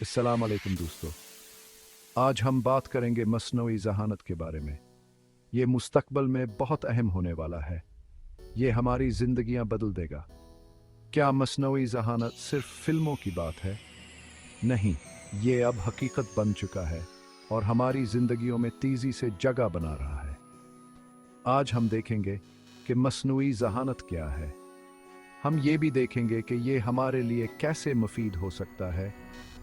अस्सलाम वालेकुम दोस्तों। आज हम बात करेंगे मस्नूई ज़हानत के बारे में। ये मुस्तकबल में बहुत अहम होने वाला है। ये हमारी ज़िंदगियां बदल देगा। क्या मस्नूई ज़हानत सिर्फ फिल्मों की बात है? नहीं, ये अब हकीकत बन चुका है और हमारी ज़िंदगियों में तेज़ी से जगह बना रहा है। आज हम देखेंगे कि मस्नूई ज़हानत क्या है। हम ये भी देखेंगे कि ये हमारे लिए कैसे मुफीद हो सकता है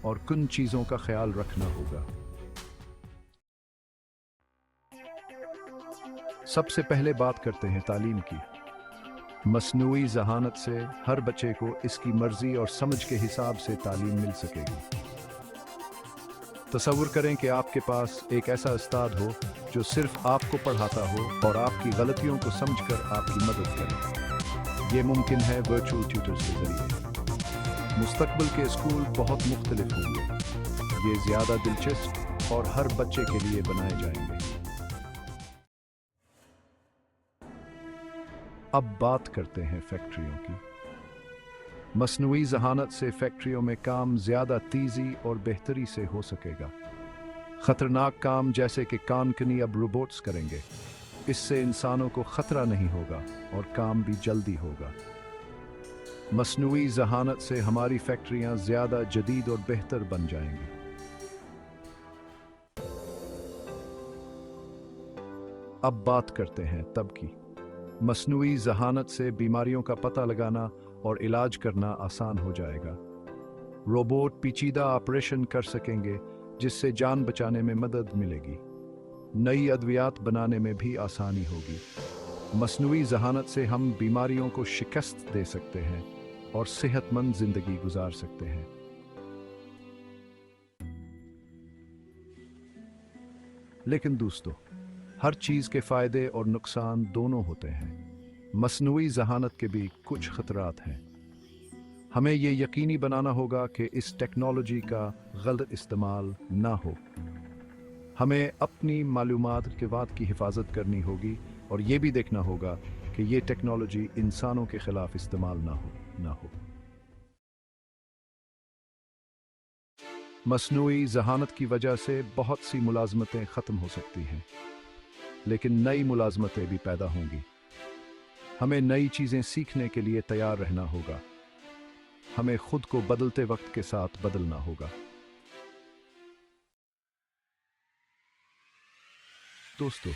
और किन चीज़ों का ख्याल रखना होगा। सबसे पहले बात करते हैं तालीम की। मस्नूई ज़हानत से हर बच्चे को इसकी मर्जी और समझ के हिसाब से तालीम मिल सकेगी। तसव्वुर करें कि आपके पास एक ऐसा उस्ताद हो जो सिर्फ आपको पढ़ाता हो और आपकी गलतियों को समझकर आपकी मदद करे। ये मुमकिन है वर्चुअल ट्यूटर्स के जरिए। मुस्तकबिल के स्कूल बहुत मुख्तलिफ होंगे। ये ज़्यादा दिलचस्प और हर बच्चे के लिए बनाए जाएंगे। अब बात करते हैं फैक्ट्रियों की। मस्नूई ज़हानत से फैक्ट्रियों में काम ज़्यादा तेज़ी और बेहतरी से हो सकेगा। ख़तरनाक काम जैसे कि कानकनी अब रोबोट्स करेंगे। इससे इंसानों को ख़तरा नहीं होगा और काम भी जल्दी होगा। मस्नूई ज़हानत से हमारी फैक्ट्रियां ज़्यादा जदीद और बेहतर बन जाएंगी। अब बात करते हैं तब की। मस्नूई ज़हानत से बीमारियों का पता लगाना और इलाज करना आसान हो जाएगा। रोबोट पेचीदा ऑपरेशन कर सकेंगे जिससे जान बचाने में मदद मिलेगी। नई अद्वियात बनाने में भी आसानी होगी। मस्नूई ज़हानत से हम बीमारियों को शिकस्त दे सकते हैं और सेहतमंद ज़िंदगी गुजार सकते हैं। लेकिन दोस्तों, हर चीज़ के फ़ायदे और नुकसान दोनों होते हैं। मस्नूई ज़हानत के भी कुछ ख़तरात हैं। हमें ये यकीनी बनाना होगा कि इस टेक्नोलॉजी का गलत इस्तेमाल ना हो। हमें अपनी मालूमात के बाद की हिफाजत करनी होगी और ये भी देखना होगा कि ये टेक्नोलॉजी इंसानों के ख़िलाफ़ इस्तेमाल ना हो। मस्नूई ज़हानत की वजह से बहुत सी मुलाज़मतें ख़त्म हो सकती हैं, लेकिन नई मुलाज़मतें भी पैदा होंगी। हमें नई चीज़ें सीखने के लिए तैयार रहना होगा। हमें खुद को बदलते वक्त के साथ बदलना होगा। दोस्तों,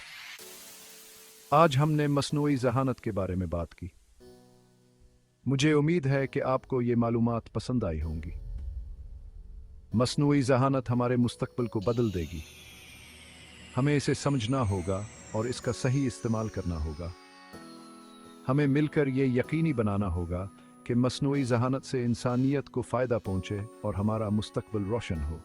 आज हमने मस्नूई ज़हानत के बारे में बात की। मुझे उम्मीद है कि आपको ये मालूमात पसंद आई होंगी। मस्नूई ज़हानत हमारे मुस्तकबिल को बदल देगी। हमें इसे समझना होगा और इसका सही इस्तेमाल करना होगा। हमें मिलकर ये यकीनी बनाना होगा कि मस्नूई ज़हानत से इंसानियत को फ़ायदा पहुँचे और हमारा मुस्तकबिल रोशन हो।